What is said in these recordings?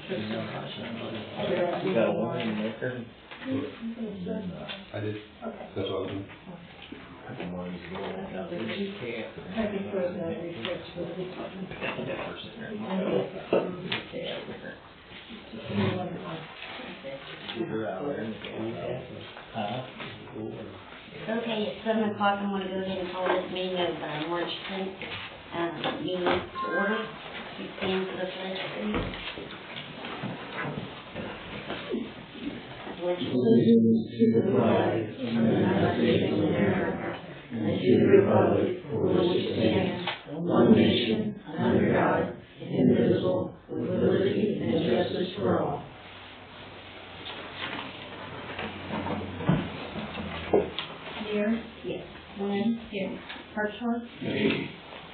You got one in there? I did. Okay. That's what I was doing. Okay, it's 7 o'clock. I'm going to go ahead and call this meeting of March 10th meeting to order. We stand for the pledge, please. Allegiance to the flag of the United States of America and to the republic for which it stands, one nation, under God, indivisible, with liberty and justice for all. Here. Yes. Lynn. Here. Hartshorn.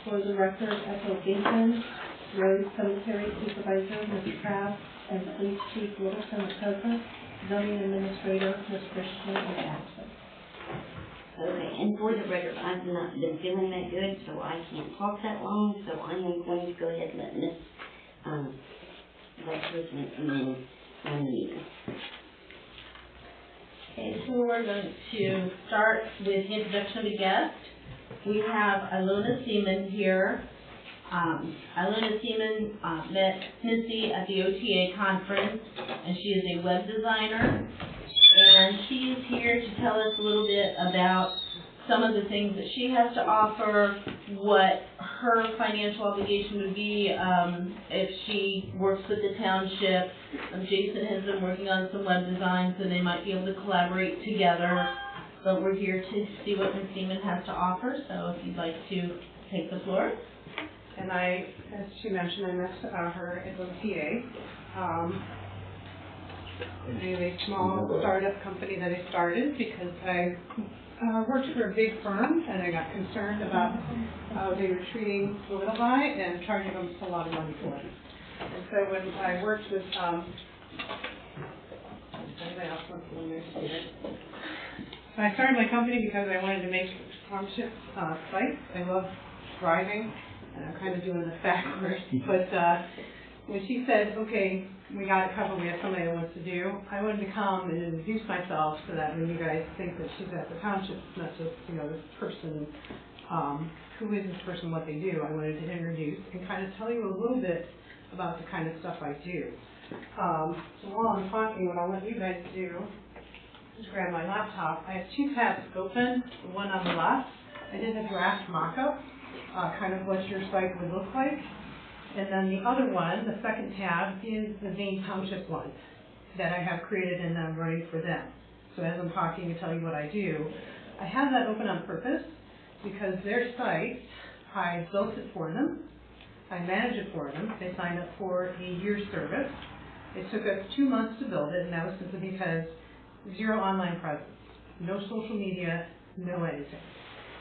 For the record, Echo Gateman, Road Cemetery Supervisor, Ms. Kraft, and Police Chief Littleton Acosta, Zoning Administrator, Ms. Christian, is absent. Okay, and for the record, I've not been feeling that good, so I can't talk that long, so I am going to go ahead and let Ms. Vice President come in on the meeting. Okay, so we're going to start with introduction of the guest. We have Ilona Seaman here. Ilona Seaman met Missy at the OTA conference, and she is a web designer. And she is here to tell us a little bit about some of the things that she has to offer, what her financial obligation would be if she works with the township. Jason has been working on some web designs, so they might be able to collaborate together. But we're here to see what Ms. Seaman has to offer, so if you'd like to take the floor. And I, as she mentioned, I met her at OTA. I have a small startup company that I started because I worked for a big firm and I got concerned about how they were treating the little guy and charging them a lot of money for it. And so when I worked with, I started my company because I wanted to make Township sites. I love driving, and I'm kind of doing this backwards. But when she said, okay, we got it covered, we have somebody that wants to do, I wanted to come and introduce myself so that when you guys think that she's at the Township, it's not just, you know, this person, who is this person, what they do. I wanted to introduce and kind of tell you a little bit about the kind of stuff I do. So while I'm talking, what I want you guys to do is grab my laptop. I have two tabs open, the one on the left. I did a draft mock-up, kind of what your site would look like. And then the other one, the second tab, is the main Township one that I have created and I'm running for them. So as I'm talking to tell you what I do, I have that open on purpose because their site, I built it for them, I manage it for them. They signed up for a year's service. It took us 2 months to build it, and that was simply because zero online presence, no social media, no anything.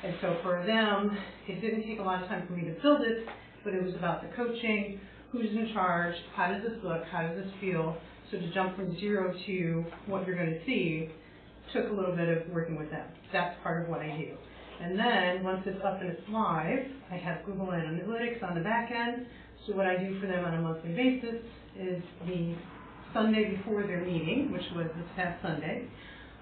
And so for them, it didn't take a lot of time for me to build it, but it was about the coaching, who's in charge, how does this look, how does this feel. So to jump from zero to what you're going to see took a little bit of working with them. That's part of what I do. And then once it's up and it's live, I have Google Analytics on the back end. So what I do for them on a monthly basis is the Sunday before their meeting, which was this past Sunday,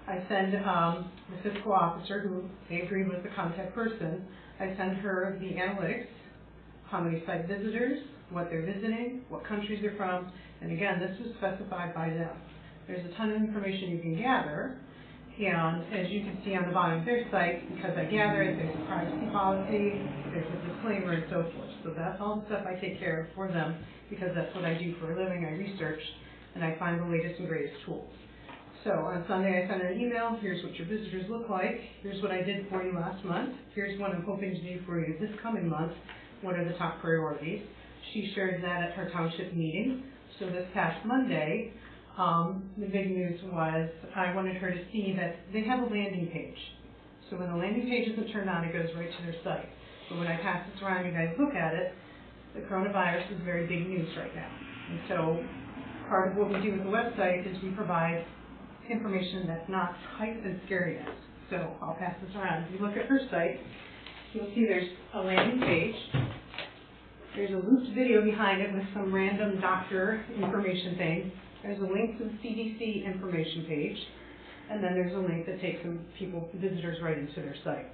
I send the fiscal officer, who they agreed was the contact person, I send her the analytics, how many site visitors, what they're visiting, what countries they're from, and again, this was specified by them. There's a ton of information you can gather, and as you can see on the bottom of their site, because I gather it, there's a privacy policy, there's a disclaimer, and so forth. So that's all the stuff I take care of for them, because that's what I do for a living. I research, and I find the latest and greatest tools. So on Sunday, I send her an email. Here's what your visitors look like. Here's what I did for you last month. Here's what I'm hoping to do for you this coming month. What are the top priorities? She shared that at her township meeting. So this past Monday, the big news was I wanted her to see that they have a landing page. So when the landing page isn't turned on, it goes right to their site. But when I pass this around, you guys look at it, the coronavirus is very big news right now. And so part of what we do with the website is we provide information that's not hype and scariness. So I'll pass this around. If you look at her site, you'll see there's a landing page. There's a looped video behind it with some random doctor information thing. There's a link to the CDC information page. And then there's a link that takes some visitors right into their site.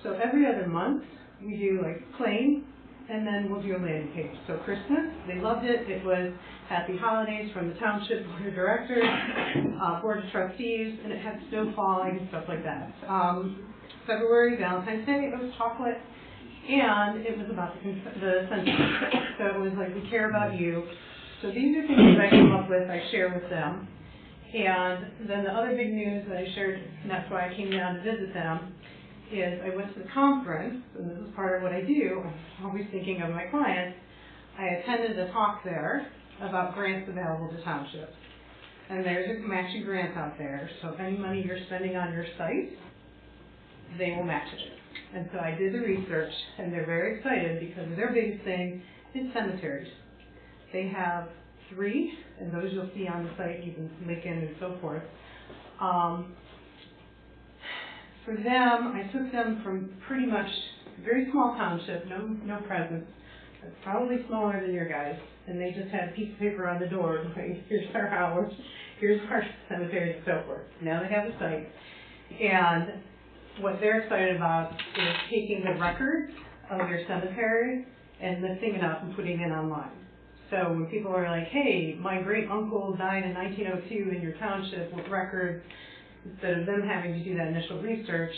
So every other month, we do like claim, and then we'll do a landing page. So Christmas, they loved it. It was Happy Holidays from the Township Board of Directors, Board of Trustees, and it had snow falling and stuff like that. February, Valentine's Day, it was chocolate, and it was about the census. So it was like, we care about you. So these are things that I come up with, I share with them. And then the other big news that I shared, and that's why I came down to visit them, is I went to the conference, and this is part of what I do. I'm always thinking of my clients. I attended a talk there about grants available to townships. And there's a matching grant out there, so any money you're spending on your site, they will match it. And so I did the research, and they're very excited because their biggest thing is cemeteries. They have 3, and those you'll see on the site, you can link in and so forth. For them, I took them from pretty much a very small township, no presence, probably smaller than your guys, and they just had a piece of paper on the door saying, here's our hours, here's our cemeteries, and so forth. Now they have a site, and what they're excited about is taking the records of your cemetery and lifting it up and putting it online. So when people are like, hey, my great uncle died in 1902 in your township with records, instead of them having to do that initial research,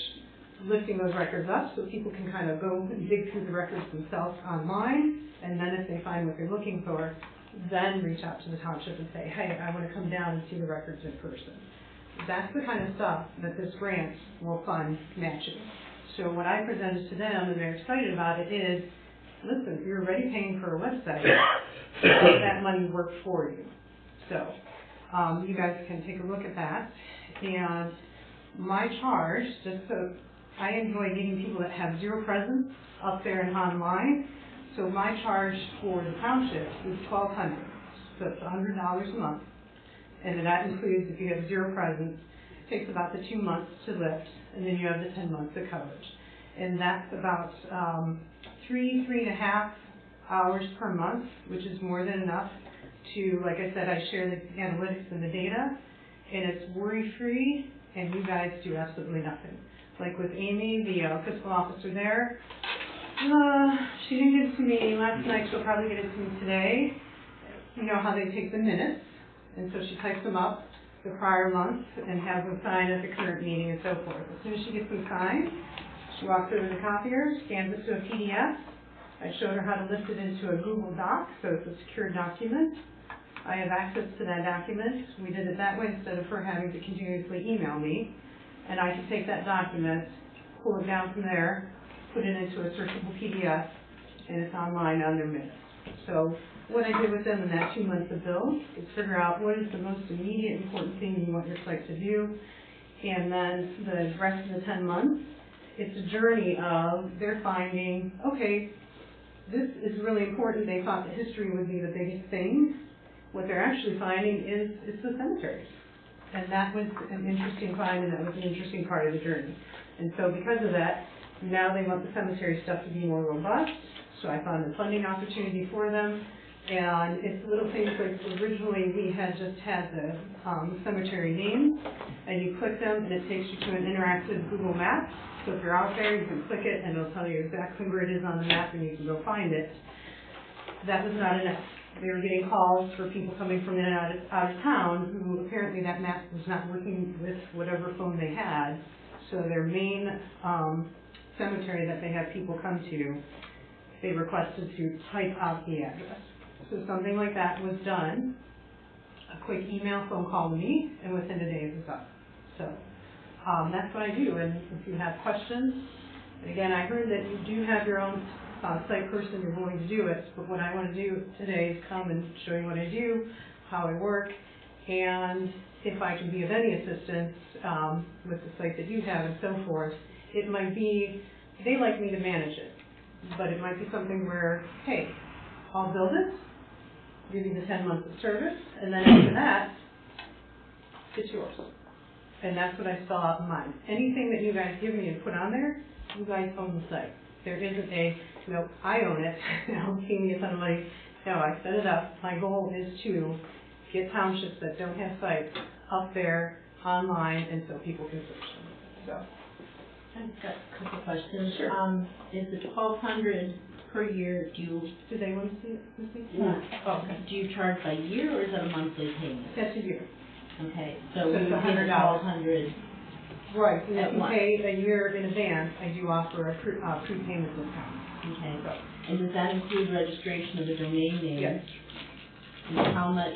lifting those records up so people can kind of go and dig through the records themselves online, and then if they find what they're looking for, then reach out to the township and say, hey, I want to come down and see the records in person. That's the kind of stuff that this grant will fund matching. So what I presented to them, and they're excited about it, is, listen, you're already paying for a website, let that money work for you. So you guys can take a look at that. And my charge, just so I enjoy getting people that have 0 presence up there and online. So my charge for the township is $1,200. So it's $100 a month. And that includes if you have 0 presence, it takes about the 2 months to lift, and then you have the 10 months of coverage. And that's about 3.5 hours per month, which is more than enough to, like I said, I share the analytics and the data, and it's worry-free, and you guys do absolutely nothing. Like with Amy, the fiscal officer there, she didn't get it to me last night, she'll probably get it to me today. You know how they take the minutes, and so she types them up the prior month and has them signed at the current meeting and so forth. As soon as she gets them signed, she walks over to the copier, scans it to a PDF. I showed her how to lift it into a Google Doc, so it's a secure document. I have access to that document. We did it that way instead of her having to continuously email me. And I can take that document, pull it down from there, put it into a searchable PDF, and it's online on their minutes. So what I did with them in that 2 months of bills is figure out what is the most immediate important thing you want your site to do. And then the rest of the 10 months, it's a journey of they're finding, okay, this is really important. They thought that history would be the biggest thing. What they're actually finding is it's the cemeteries. And that was an interesting find, and that was an interesting part of the journey. And so because of that, now they want the cemetery stuff to be more robust. So I found a funding opportunity for them. And it's little things like originally we had just had the cemetery names, and you click them and it takes you to an interactive Google map. So if you're out there, you can click it and it'll tell you exactly where it is on the map and you can go find it. That was not enough. They were getting calls for people coming from in and out of town who apparently that map was not working with whatever phone they had. So their main cemetery that they had people come to, they requested to type out the address. So something like that was done. A quick email, phone call to me, and within a day it was up. So that's what I do. And if you have questions, and again, I heard that you do have your own site person, you're willing to do it, but what I want to do today is come and show you what I do, how I work, and if I can be of any assistance with the site that you have and so forth. It might be, they like me to manage it, but it might be something where, hey, I'll build it, give you the 10 months of service, and then after that, it's yours. And that's what I spell out in mine. Anything that you guys give me and put on there, you guys own the site. There isn't a, nope, I own it, I'm paying me a ton of money. No, I set it up, my goal is to get townships that don't have sites up there online, and so people can search them, so. I've got a couple questions. Sure. Is the 1,200 per year, Do they want to see it? No. Oh, okay. do you charge by year or is that a monthly payment? That's a year. Okay, So so we it's would pay the $100. 1,200. Right, and if At you once. pay a year in advance, I do offer a prepayment discount. Okay, and does that include registration of the domain name? Yes. And how much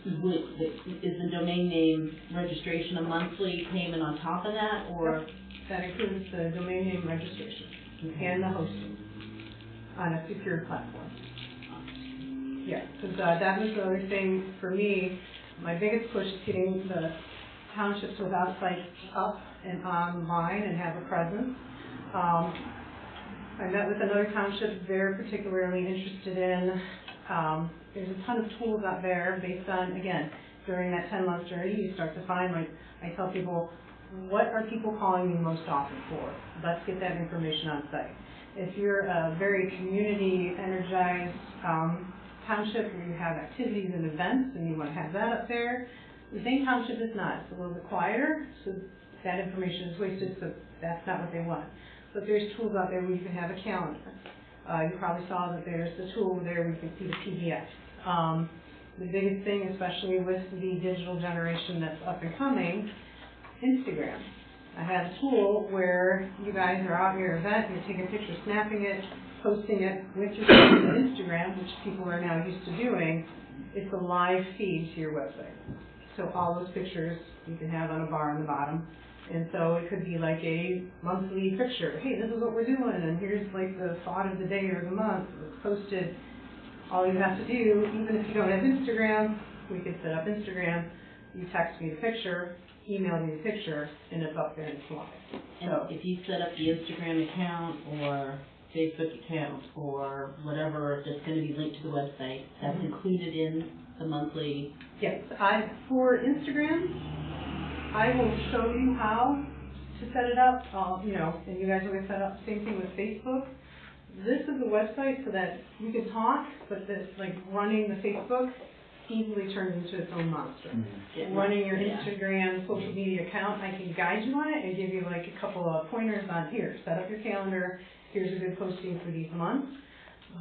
is the domain name registration a monthly payment on top of that, or? That includes the domain name registration and the hosting on a secure platform. Yeah, because that was the other thing for me. My biggest push is getting the townships without sites up and online and have a presence. I met with another township they're particularly interested in. There's a ton of tools out there based on, again, during that 10-month journey, you start to find, like, I tell people, what are people calling me most often for? Let's get that information on site. If you're a very community energized township where you have activities and events and you want to have that up there, the same township is not. It's a little bit quieter, so that information is wasted, so that's not what they want. But there's tools out there where you can have a calendar. You probably saw that there's the tool there where you can see the PDF. The biggest thing, especially with the digital generation that's up and coming, Instagram. I have a tool where you guys are out at your event, you're taking pictures, snapping it, posting it with your phone to Instagram, which people are now used to doing. It's a live feed to your website. So all those pictures you can have on a bar on the bottom. And so it could be like a monthly picture. Hey, this is what we're doing, and here's like the thought of the day or the month. It's posted. All you have to do, even if you don't have Instagram, we could set up Instagram. You text me the picture, email me the picture, and it's up there and it's live. And So if you set up the Instagram account or Facebook account or whatever that's going to be linked to the website, that's included in the monthly. yes, for Instagram, I will show you how to set it up. And you guys are going to set up the same thing with Facebook. This is the website so that you can talk, but this, like running the Facebook easily turns into its own monster. Running your Instagram social media account, I can guide you on it and give you like a couple of pointers on here. Set up your calendar. Here's a good posting for these months.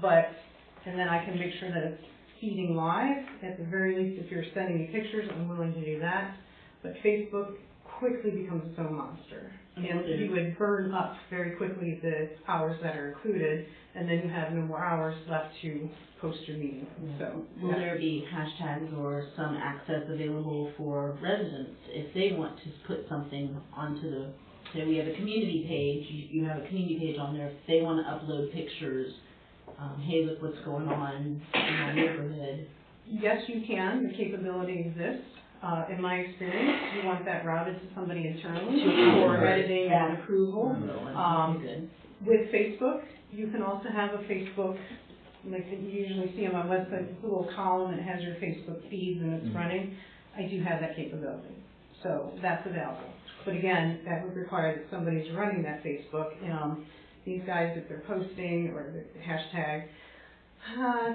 And then I can make sure that it's feeding live. At the very least, if you're sending me pictures, I'm willing to do that. But Facebook quickly becomes its own monster. And you would burn up very quickly the hours that are included, and then you have no more hours left to post your meeting. So will there be hashtags or some access available for residents if they want to put something onto the, say we have a community page, you have a community page on there, if they want to upload pictures, hey, look what's going on in my neighborhood. Yes, you can. The capability exists. In my experience, you want that routed to somebody internally for editing and approval. With Facebook, you can also have a Facebook, like you usually see on my website, it's a little column that has your Facebook feeds and it's running. I do have that capability. So that's available. But again, that would require that somebody's running that Facebook. These guys, if they're posting or the hashtag,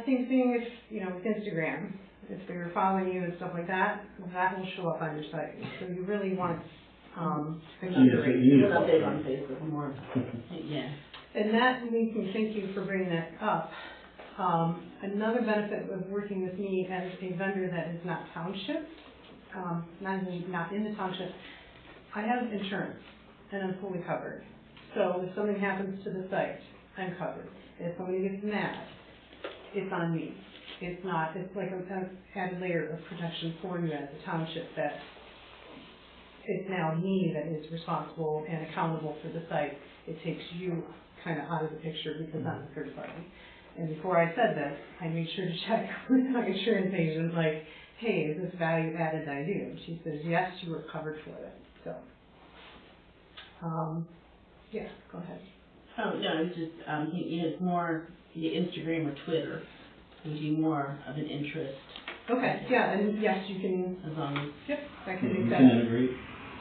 same thing with Instagram. If they're following you and stuff like that, that will show up on your site. So you really want We're not big on Facebook more. Yeah. And that makes me thank you for bringing that up. Another benefit of working with me as a vendor that is not township, not in the township, I have insurance and I'm fully covered. So if something happens to the site, I'm covered. If somebody gets mad, it's on me. It's like an added layer of protection for you as a township that it's now me that is responsible and accountable for the site. It takes you kind of out of the picture because I'm a third party. And before I said this, I made sure to check with my insurance agent, like, hey, is this value added that I do? And she says, yes, you are covered for it. So, yeah, go ahead. Oh, no, I was just thinking it's more the Instagram or Twitter would be more of an interest. Okay, yeah, and yes, you can, As long as, yep, I can make You that. can integrate.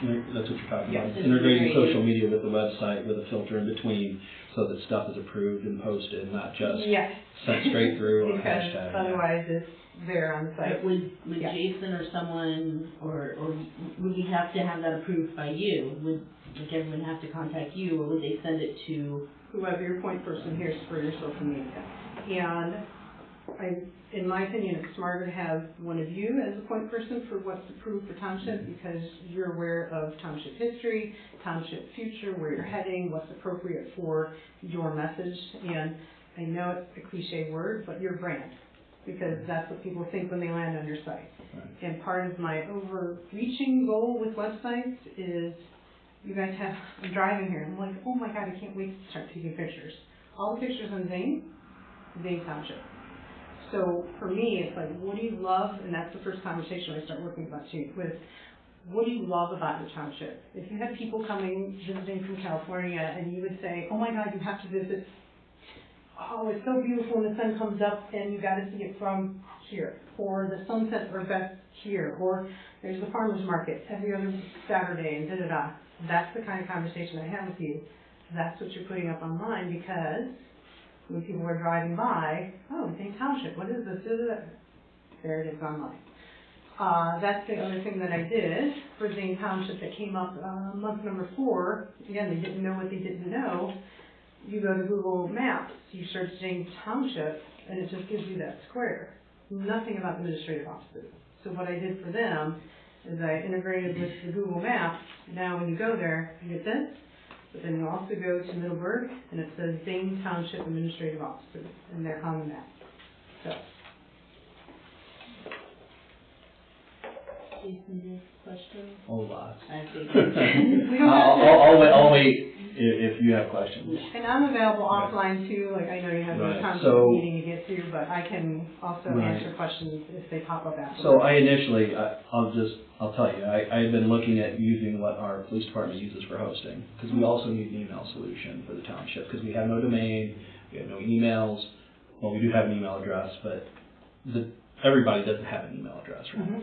That's what you're talking Yes, about. it's Integrating integrated. social media with the website with a filter in between so that stuff is approved and posted, not just Yes. sent straight through or Because hashtag. otherwise it's there on the site. Would Yeah. Jason or someone, or would we have to have that approved by you? Would like everyone have to contact you, or would they send it to? Whoever your point person here is for your social media. And in my opinion, it's smarter to have one of you as a point person for what's approved for Township, because you're aware of Township history, Township future, where you're heading, what's appropriate for your message. And I know it's a cliche word, but your brand, because that's what people think when they land on your site. Right. And part of my overreaching goal with websites is, you guys have, I'm driving here, I'm like, oh my God, I can't wait to start taking pictures. All the pictures on Zane Township. So for me, it's like, what do you love? And that's the first conversation I start working about too, with what do you love about your township? If you had people coming, visiting from California, and you would say, oh my God, you have to visit, oh, it's so beautiful when the sun comes up and you got to see it from here, or the sunsets are best here, or there's the farmer's market every other Saturday, and da-da-da. That's the kind of conversation I have with you. That's what you're putting up online, because when people are driving by, oh, St. Township, what is this? There it is online. That's the other thing that I did for Zane Township that came up month number 4. Again, they didn't know what they didn't know. You go to Google Maps, you search Zane Township, and it just gives you that square. Nothing about administrative offices. So what I did for them is I integrated with the Google Maps. Now when you go there, you get this, but then you also go to Middleburg, and it says Zane Township Administrative Offices, and they're on the map. So. Jason, do you have questions? Oh, lots. I think. We don't have to. I'll wait if you have questions. And I'm available offline too, like I know you have Right. a township So- meeting to get to, but I can also Right. answer questions if they pop up after. So I initially, I'll tell you, I had been looking at using what our police department uses for hosting, because we also need an email solution for the township, because we have no domain, we have no emails. Well, we do have an email address, but everybody doesn't have an email address, right? Mhm.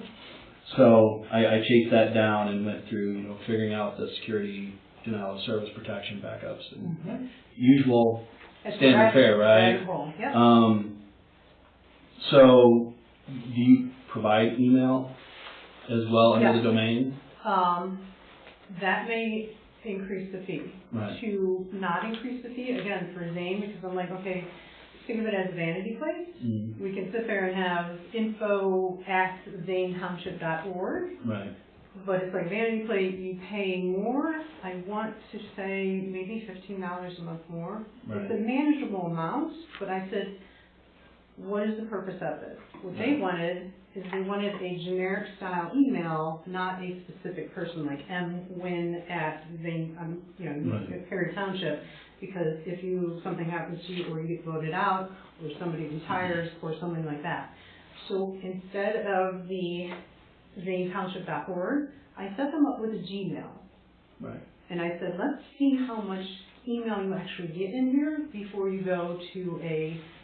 So I chased that down and went through, figuring out the security, denial of service protection backups, and Mhm. usual It's standard rabbit- fare, right? rabbit hole. Yep. So do you provide email as well under Yes. the domain? That may increase the fee. Right. To not increase the fee, again, for Zane, because I'm like, okay, think of it as a vanity plate. Mm, We can sit there and have info@zanetownship.org, right. but it's like vanity plate, you pay more. I want to say maybe $15 a month more. Right. It's a manageable amount, but I said, what is the purpose of it? What they wanted is they wanted a generic style email, not a specific person like mwin@Zane, Right. Perry Township, because if something happens to you or you get voted out or somebody retires or something like that. So instead of the zanetownship.org, I set them up with a Gmail. Right. And I said, let's see how much email you actually get in here before you go to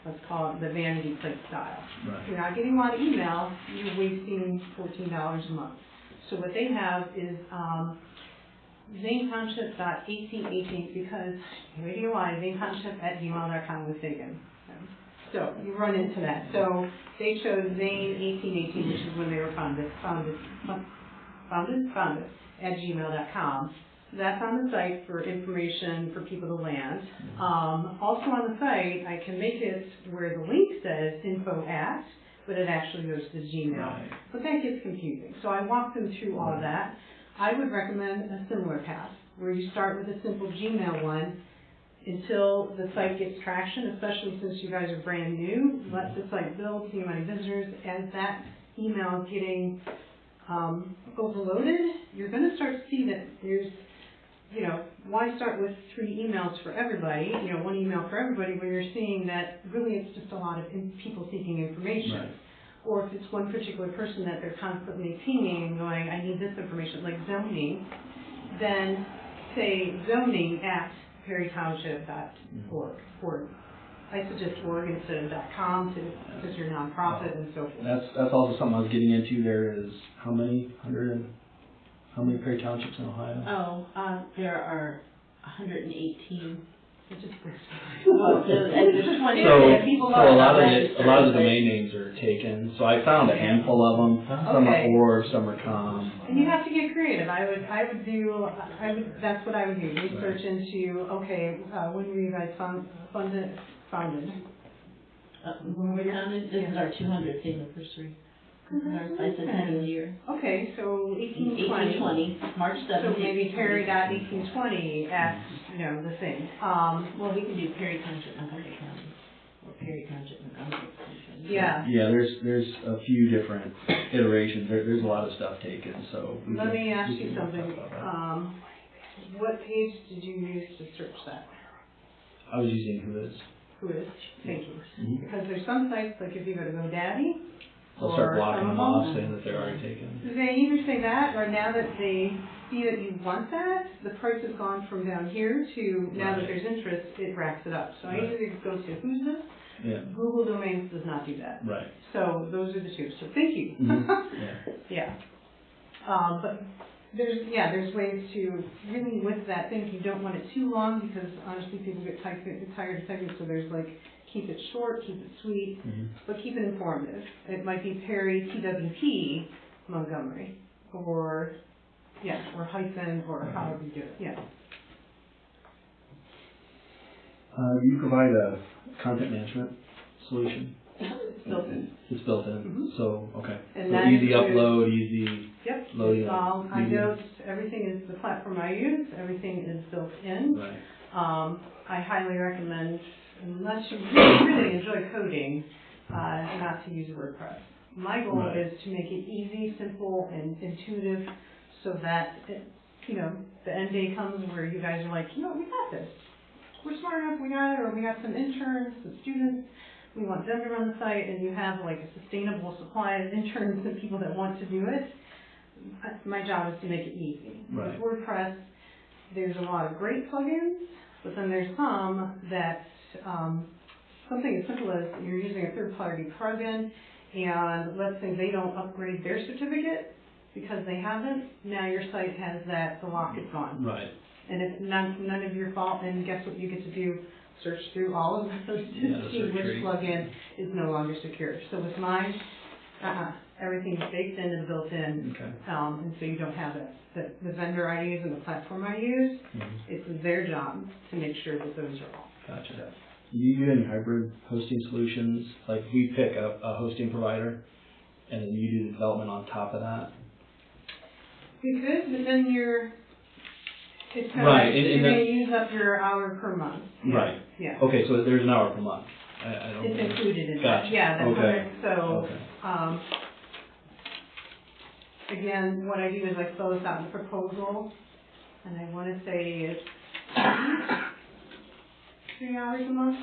let's call it the vanity plate style. If Right. you're not getting a lot of email, you're wasting $14 a month. So what they have is zanetownship.1818, because radio why zanetownship@gmail.com was taken. So you run into that. So they chose Zane 1818, which is when they were founded at gmail.com. That's on the site for information for people to land. Also on the site, I can make it where the link says info at, but it actually goes to Gmail. Right. But that gets confusing. So I walk them through all of that. I would recommend a similar path, where you start with a simple Gmail one until the site gets traction, especially since you guys are brand new. Let the site build, see how many visitors. As that email is getting overloaded, you're going to start to see that there's, why start with 3 emails for everybody, 1 email for everybody, when you're seeing that really it's just a lot of people seeking information. Right. Or if it's one particular person that they're constantly pinging and going, I need this information, like zoning, then say zoning@perrytownship.org. Or I suggest org instead of .com because you're a nonprofit and so forth. That's also something I was getting into. There is how many? 100 How many Perry Townships in Ohio? There are 118. Which is pretty. Well, there's 20. So, People so a lot of registered, a lot of the but- domain names are taken. So I found a handful of them. Some are Okay. org, some are com. And you have to get creative. That's what I would do. Research into, okay, when were you guys founded? When we founded, this is our 200th anniversary. This is our bicentennial year. Okay, so 1820. 1820, March 7th. So maybe Perry.1820 at, the thing. Well, we can do Perry Township, Montgomery County, or Perry Township, Montgomery County. Yeah. Yeah, there's a few different iterations. There's a lot of stuff taken. So Let me ask you talk something. about that. What page did you use to search that? I was using Whois. Whois? Thank you. Mhm. Because there's some sites, like if you go to GoDaddy, I'll start or blocking some them of off, saying that they're already taken. they either say that, or now that they see that you want that, the price has gone from down here to now that Right. there's interest, it racks it up. So I Right. either go to Who's This? Yeah. Google Domains does not do that. Right. So those are the two. So thank you. Mhm. Yeah. Yeah. But there's ways to really with that thing. You don't want it too long because honestly people get tired of typing. So there's like keep it short, keep it sweet, Mhm. but keep it informative. It might be Perry TWP Montgomery or hyphen or however you do it. Yeah. You provide a content management solution. It's built in. It's built in. Mhm. So okay. And So that easy includes- upload, easy. Yep. Loading It's up all, I media. note everything is the platform I use. Everything is built in. Right. I highly recommend, unless you really enjoy coding, not to use WordPress. My goal Right. is to make it easy, simple, and intuitive so that, the end day comes where you guys are like, we got this. We're smart enough, we got it, or we got some interns, some students, we want them to run the site, and you have like a sustainable supply of interns and people that want to do it. My job is to make it easy. Right. With WordPress, there's a lot of great plugins, but then there's some that, something as simple as you're using a third-party plugin, and let's say they don't upgrade their certificate because they haven't, now your site has that, the lock is gone. Right. And it's none of your fault, and guess what you get to do? Search through all of those to Yeah, the see search which tree. plugin is no longer secure. So with mine, everything's baked in and built in, Okay. and so you don't have it. The vendor I use and the platform I use, Mhm. it's their job to make sure that those are all. Gotcha. Do you do any hybrid hosting solutions? Like we pick a hosting provider, and then you do the development on top of that. You could, but then it's kind Right, of like, and you're then- going to use up your hour per month. Yeah. Right. Yeah. Okay, so there's an hour per month. I don't. It's included in that. Gotcha. Yeah, that's Okay. so, Okay. Again, what I do is I fill this out in the proposal, and I want to say it's 3 hours a month.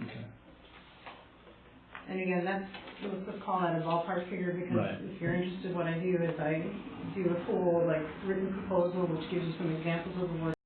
Okay. And again, let's call that a ballpark figure because Right. if you're interested, what I do is I do a full written proposal which gives you some examples of the work